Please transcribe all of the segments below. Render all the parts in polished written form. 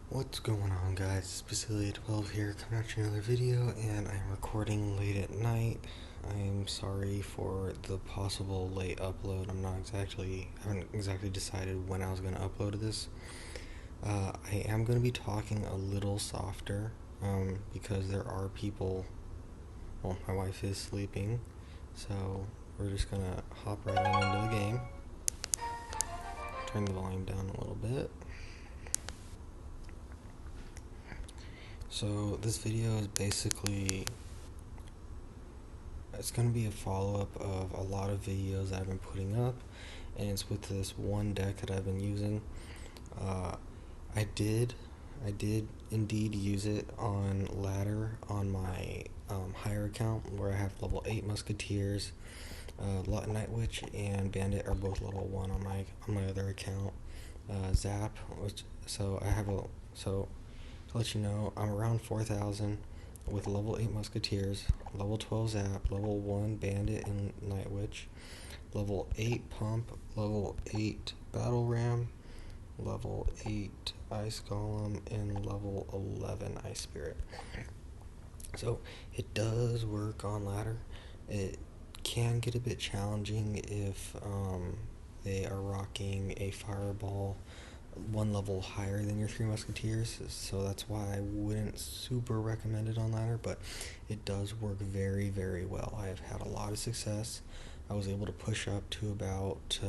What's going on, guys? It's Basilia12 here, coming at you another video, and I'm recording late at night. I'm sorry for the possible late upload. I haven't exactly decided when I was going to upload this. I am going to be talking a little softer, because there are people, well, my wife is sleeping, so we're just going to hop right on into the game. Turn the volume down a little bit. So this video is basically, it's going to be a follow-up of a lot of videos that I've been putting up, and it's with this one deck that I've been using. I did indeed use it on ladder on my higher account, where I have level 8 Musketeers. Night Witch and Bandit are both level 1 on my other account. Zap, so to let you know, I'm around 4,000 with level 8 Musketeers, level 12 Zap, level 1 Bandit and Night Witch, level 8 Pump, level 8 Battle Ram, level 8 Ice Golem, and level 11 Ice Spirit. So it does work on ladder. It can get a bit challenging if they are rocking a Fireball one level higher than your 3 Musketeers, so that's why I wouldn't super recommend it on ladder, but it does work very, very well. I have had a lot of success. I was able to push up to about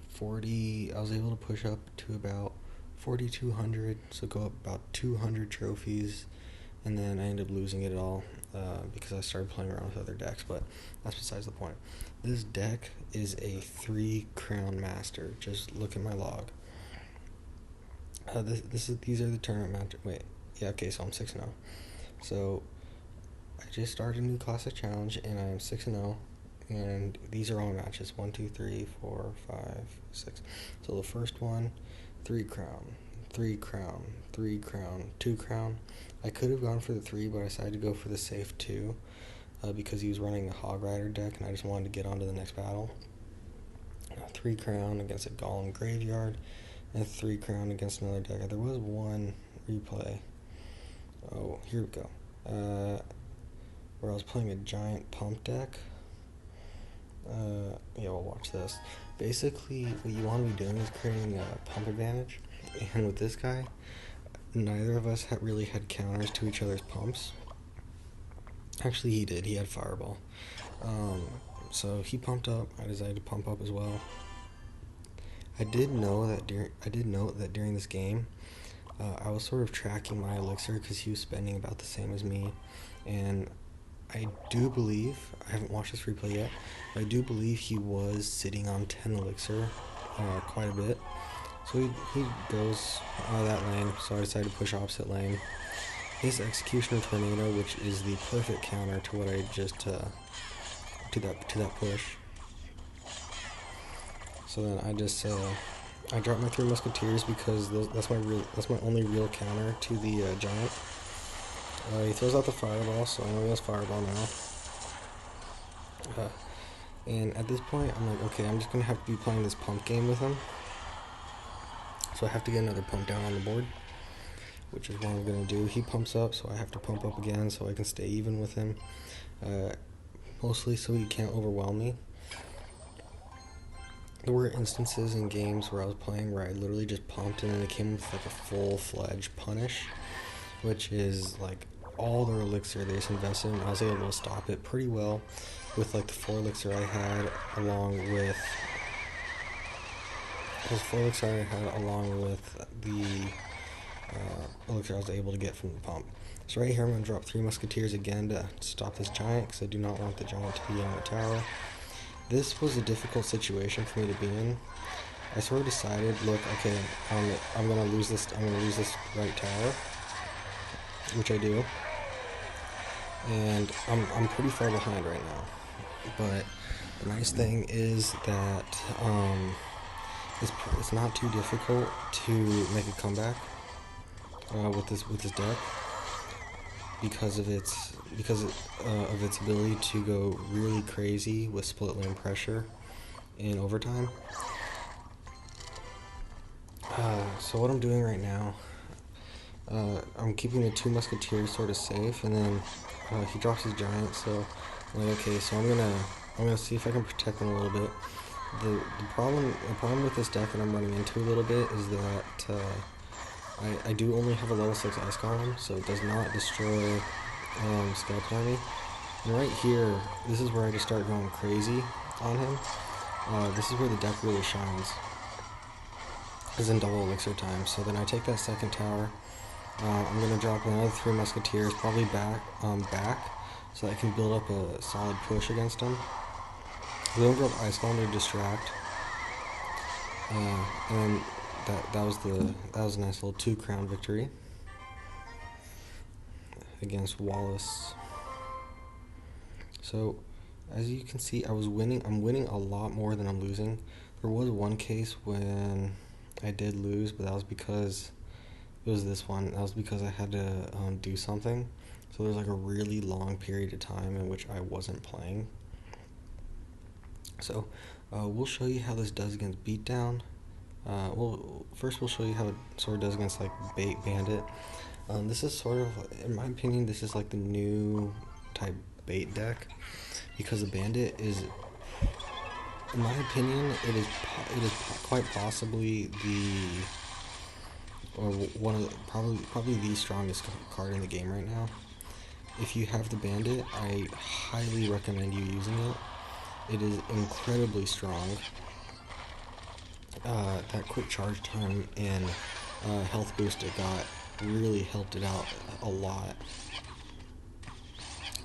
4,200, so go up about 200 trophies, and then I ended up losing it all because I started playing around with other decks, but that's besides the point. This deck is a 3 Crown Master. Just look at my log. These are the tournament matches. Wait, yeah, okay, so I'm 6-0. So I just started a new classic challenge, and I am 6-0. And these are all my matches: 1, 2, 3, 4, 5, 6. So the first one, 3 Crown, 3 Crown, 3 Crown, 2 Crown. I could have gone for the 3, but I decided to go for the safe 2. Because he was running a Hog Rider deck, and I just wanted to get on to the next battle. 3 Crown against a Golem Graveyard, and 3 Crown against another deck. There was one replay. Oh, here we go. Where I was playing a giant pump deck. Yeah, we'll watch this. Basically, what you want to be doing is creating a pump advantage. And with this guy, neither of us really had counters to each other's pumps. Actually, he did. He had Fireball. So he pumped up. I decided to pump up as well. I did note that during this game, I was sort of tracking my elixir because he was spending about the same as me, and I do believe, I haven't watched this replay yet, but I do believe he was sitting on 10 elixir quite a bit. So he goes out of that lane, so I decided to push opposite lane. His Executioner Tornado, which is the perfect counter to what I just to that push. So then I dropped my 3 Musketeers because that's my only real counter to the giant. He throws out the Fireball, so I know he has Fireball now. And at this point, I'm like, okay, I'm just gonna have to be playing this pump game with him. So I have to get another pump down on the board, which is what I'm going to do. He pumps up, so I have to pump up again so I can stay even with him. Mostly so he can't overwhelm me. There were instances in games where I was playing where I literally just pumped and then it came with like a full-fledged punish, which is like all their elixir they just invested in. I was able to stop it pretty well with like the 4 elixir I had along with the elixir I was able to get from the pump. So right here I'm going to drop 3 Musketeers again to stop this giant, because I do not want the giant to be in the tower. This was a difficult situation for me to be in. I sort of decided, look, okay, I'm going to lose this right tower, which I do. And I'm pretty far behind right now. But the nice thing is that it's not too difficult to make a comeback with this deck because of its ability to go really crazy with split lane pressure in overtime. So what I'm doing right now, I'm keeping the two musketeers sort of safe, and then he drops his giant. So I'm like, okay, so I'm gonna see if I can protect them a little bit. The problem with this deck that I'm running into a little bit is that I do only have a level 6 Ice Golem, so it does not destroy Skeleton Army. And right here, this is where I just start going crazy on him. This is where the deck really shines, is in double elixir time. So then I take that second tower. I'm gonna drop another 3 musketeers, probably back, so that I can build up a solid push against him. We don't drop Ice Golem to distract, and that was a nice little 2 crown victory against Wallace. So as you can see, I'm winning a lot more than I'm losing. There was one case when I did lose, but that was because it was this one. That was because I had to do something. So there's like a really long period of time in which I wasn't playing. So we'll show you how this does against Beatdown. First we'll show you how it sort of does against like Bait Bandit. This is sort of, in my opinion, this is like the new type bait deck, because the Bandit is, in my opinion, it is quite possibly one of the, probably the strongest card in the game right now. If you have the Bandit, I highly recommend you using it. It is incredibly strong. That quick charge time and health boost it got really helped it out a lot.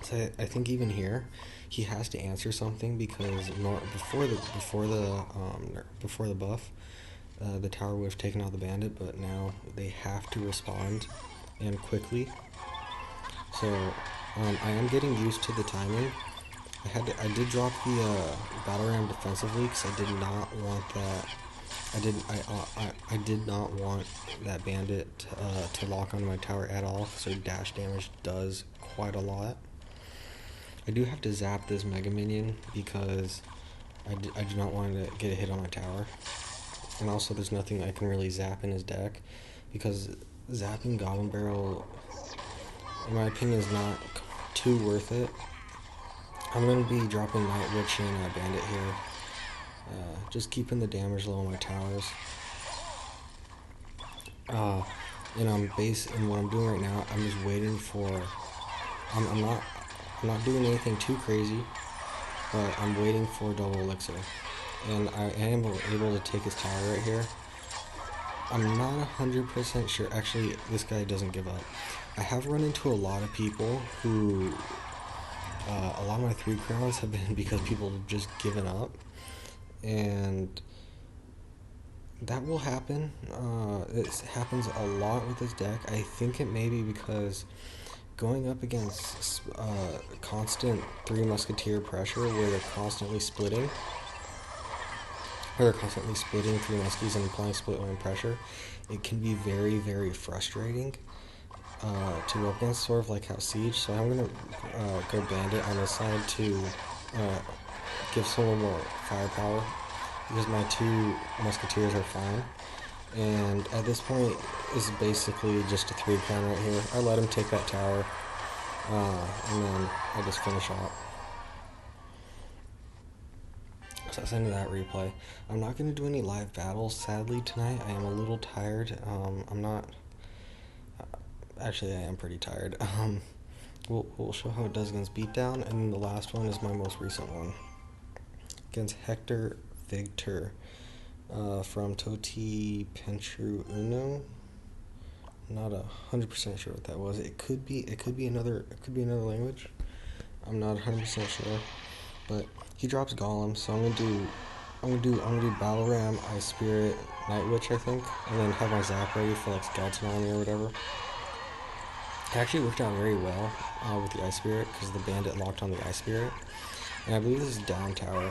So I think even here, he has to answer something, because before the buff, the tower would have taken out the Bandit, but now they have to respond, and quickly. So I am getting used to the timing. I did drop the battle ram defensively because I did not want that. I did not want that Bandit to lock onto my tower at all, so dash damage does quite a lot. I do have to zap this Mega Minion because I do not want to get a hit on my tower. And also there's nothing I can really zap in his deck, because zapping Goblin Barrel, in my opinion, is not too worth it. I'm going to be dropping Night Witch and Bandit here. Just keeping the damage low on my towers. And what I'm doing right now, I'm just waiting for, I'm not doing anything too crazy, but I'm waiting for double elixir. And I am able to take his tower right here. I'm not 100% sure. Actually, this guy doesn't give up. I have run into a lot of people who, a lot of my 3 crowns have been because people have just given up. And that will happen. It happens a lot with this deck. I think it may be because going up against constant 3 musketeer pressure, where they're constantly splitting, 3 muskies and applying split line pressure, it can be very, very frustrating to go up against, sort of like how Siege. So I'm going to go Bandit on this side to give someone more firepower, because my 2 musketeers are fine. And at this point, it's basically just a 3 crown right here. I let him take that tower, and then I just finish up. So that's the end of that replay. I'm not going to do any live battles, sadly, tonight. I am a little tired. I'm not... Actually, I am pretty tired. We'll show how it does against Beatdown, and the last one is my most recent one. Against Hector Victor from Toti Penchu Uno. Not 100% sure what that was. It could be another language. I'm not 100% sure, but he drops Golem, so I'm gonna do Battle Ram, Ice Spirit, Night Witch, I think, and then have my Zap ready for like Skeleton Army or whatever. It actually worked out very well with the Ice Spirit, because the Bandit locked on the Ice Spirit, and I believe this is down tower.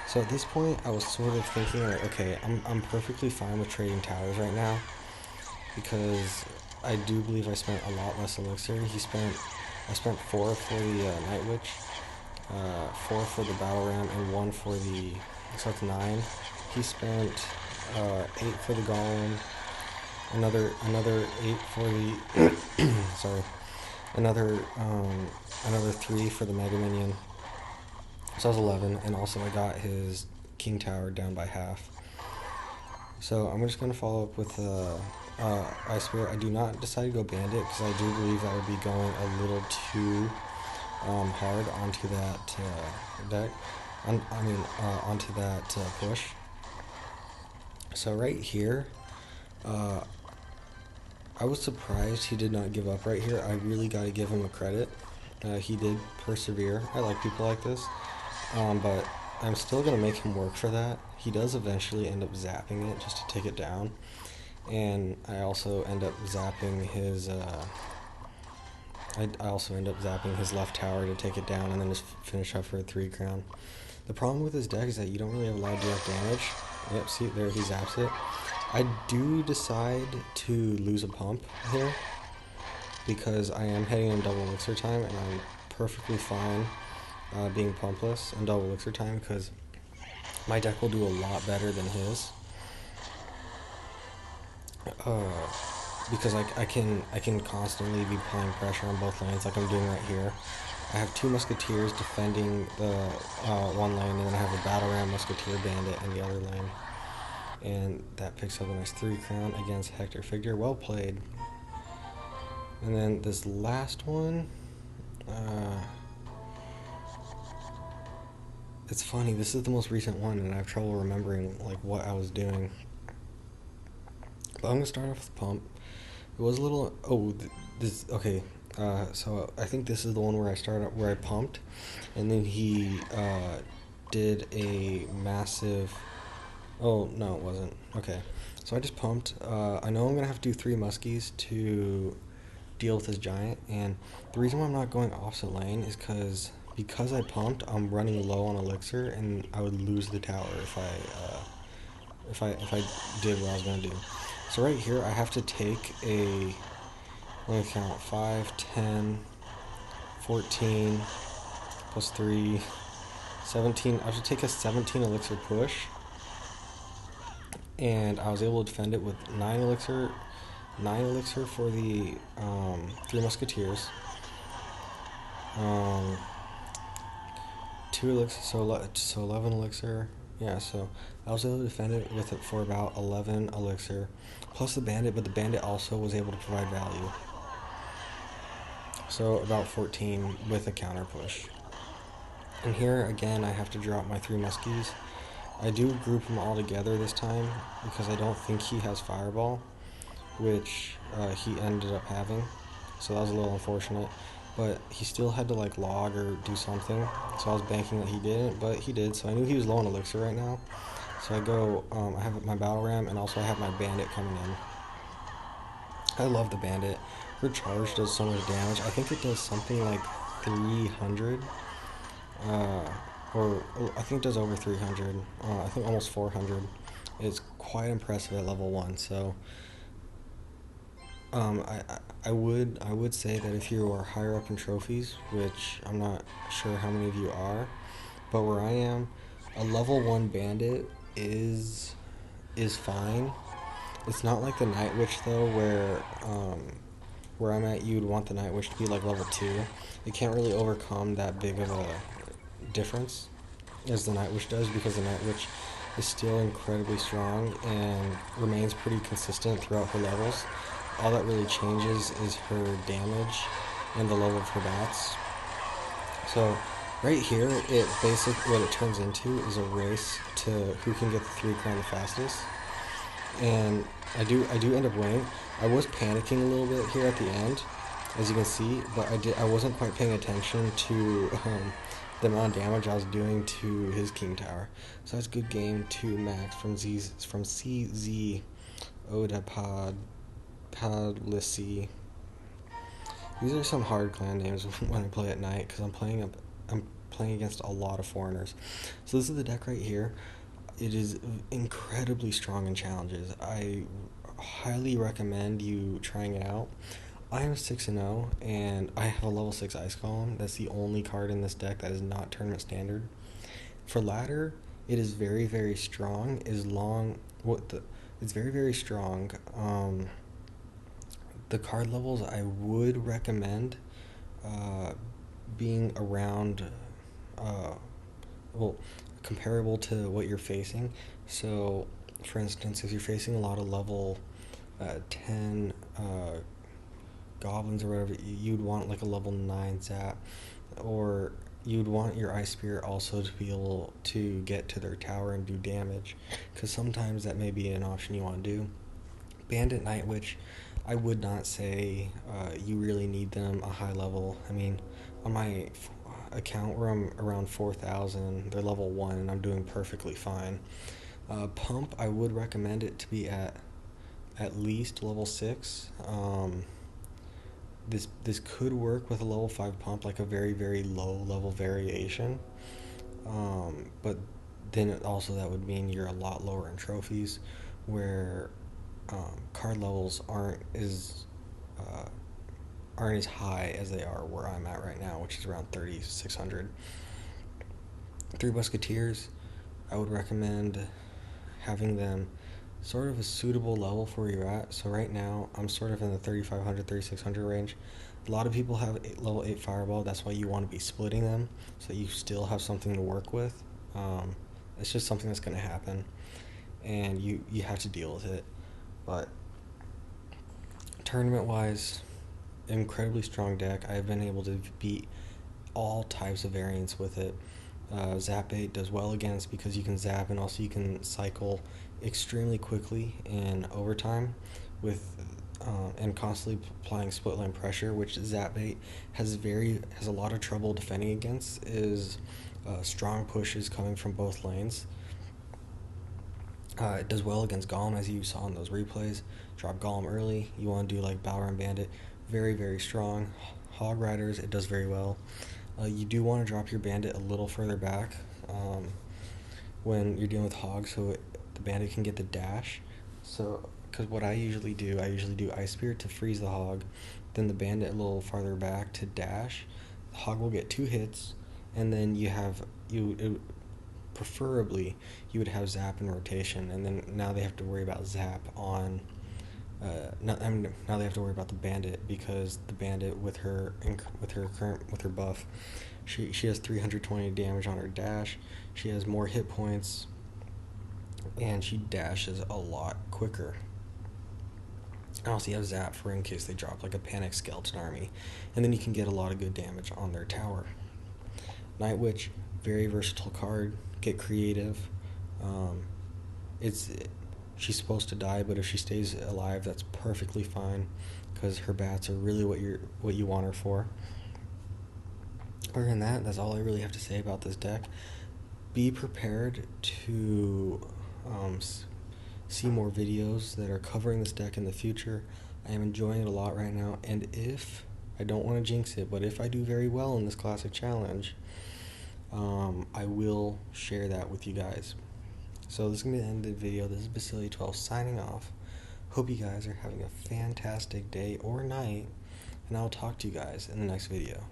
So at this point, I was sort of thinking like, okay, I'm perfectly fine with trading towers right now, because I do believe I spent a lot less elixir. I spent 4 for the Night Witch, 4 for the Battle Ram, and 1 for the, so that's 9. He spent 8 for the Golem, another 8 for the sorry, another 3 for the Mega Minion. So that was 11, and also I got his King Tower down by half. So I'm just gonna follow up with Ice Spirit. I do not decide to go Bandit because I do believe that would be going a little too hard onto that deck. Onto that push. So right here, I was surprised he did not give up right here. I really got to give him a credit. He did persevere. I like people like this, but I'm still going to make him work for that. He does eventually end up zapping it just to take it down, and I also end up zapping his I also end up zapping his left tower to take it down and then just finish up for a 3 crown. The problem with this deck is that you don't really have a lot of direct damage. Yep, see, there he zaps it. I do decide to lose a pump here because I am heading in double elixir time, and I'm perfectly fine being pumpless in double elixir time because my deck will do a lot better than his. Because I can constantly be applying pressure on both lanes like I'm doing right here. I have 2 Musketeers defending the one lane, and then I have a Battle Ram Musketeer Bandit in the other lane. And that picks up a nice 3 crown against Hector Figure. Well played. And then this last one, it's funny, this is the most recent one, and I have trouble remembering like what I was doing. But I'm gonna start off with Pump. It was a little, okay. So I think this is the one where I pumped, and then he did a massive. Oh no, it wasn't. Okay, so I just pumped. I know I'm gonna have to do 3 muskies to deal with this giant, and the reason why I'm not going opposite lane is because I pumped, I'm running low on elixir, and I would lose the tower if I did what I was gonna do. So right here, I have to take a, let me count, 5, 10, 14, plus 3, 17. I have to take a 17 elixir push, and I was able to defend it with 9 elixir for the 3 musketeers, 2 elixir, so 11 elixir. Yeah, so I was able to defend it with it for about 11 elixir, plus the bandit, but the bandit also was able to provide value. So about 14 with a counter push. And here again, I have to drop my 3 muskies. I do group them all together this time because I don't think he has fireball, which he ended up having. So that was a little unfortunate. But he still had to like log or do something, so I was banking that he didn't, but he did, so I knew he was low on elixir right now. So I go, I have my battle ram, and also I have my bandit coming in. I love the bandit. Her charge does so much damage. I think it does something like 300, or I think it does over 300, I think almost 400. It's quite impressive at level 1, so I would say that if you are higher up in trophies, which I'm not sure how many of you are, but where I am, a level 1 bandit is fine. It's not like the Night Witch though, where I'm at, you'd want the Night Witch to be like level 2. It can't really overcome that big of a difference as the Night Witch does, because the Night Witch is still incredibly strong and remains pretty consistent throughout her levels. All that really changes is her damage and the level of her bats. So right here, it basically, what it turns into is a race to who can get the 3 crown the fastest. And I do end up winning. I was panicking a little bit here at the end, as you can see, but I wasn't quite paying attention to the amount of damage I was doing to his King Tower. So that's good game to Max from CZ Odapod Padlissy. These are some hard clan names when I play at night because I'm playing against a lot of foreigners. So this is the deck right here. It is incredibly strong in challenges. I highly recommend you trying it out. I am 6-0, and I have a level 6 Ice Golem. That's the only card in this deck that is not tournament standard. For ladder, it is very, very strong as long what the it's very very strong. The card levels I would recommend uh, being around, uh, well, comparable to what you're facing. So, for instance, if you're facing a lot of level 10 goblins or whatever, you'd want like a level 9 zap, or you'd want your ice spear also to be able to get to their tower and do damage, because sometimes that may be an option you want to do. Bandit Night Witch, I would not say you really need them a high level. I mean, on my account where I'm around 4,000, they're level 1 and I'm doing perfectly fine. Pump, I would recommend it to be at least level 6. This could work with a level 5 pump, like a very very low level variation. But then also that would mean you're a lot lower in trophies, where card levels uh, aren't as high as they are where I'm at right now, which is around 3,600. Three Musketeers, I would recommend having them sort of a suitable level for where you're at. So right now I'm sort of in the 3,500, 3,600 range. A lot of people have level 8 Fireball. That's why you want to be splitting them so that you still have something to work with. It's just something that's going to happen, and you have to deal with it. But tournament wise, incredibly strong deck. I've been able to beat all types of variants with it. Zap 8 does well against, because you can zap and also you can cycle extremely quickly in overtime with and constantly applying split lane pressure, which Zap 8 has a lot of trouble defending against. Is strong pushes coming from both lanes. It does well against Golem, as you saw in those replays. Drop Golem early. You want to do like Balrog Bandit. Very, very strong. Hog Riders, it does very well. You do want to drop your Bandit a little further back when you're dealing with Hog, so the Bandit can get the dash. So, because what I usually do Ice Spear to freeze the Hog, then the Bandit a little farther back to dash. The Hog will get 2 hits, and then preferably you would have Zap in rotation, and then now they have to worry about Zap on now they have to worry about the Bandit, because the Bandit with her buff, she has 320 damage on her dash. She has more hit points, and she dashes a lot quicker. And also you have Zap for in case they drop like a Panic Skeleton Army, and then you can get a lot of good damage on their tower. Night Witch, very versatile card. Get creative. She's supposed to die, but if she stays alive, that's perfectly fine, because her bats are really what you want her for. Other than that, that's all I really have to say about this deck. Be prepared to see more videos that are covering this deck in the future. I am enjoying it a lot right now, and if I don't want to jinx it, but if I do very well in this classic challenge, I will share that with you guys. So this is going to be the end of the video. This is Basili12 signing off. Hope you guys are having a fantastic day or night, and I'll talk to you guys in the next video.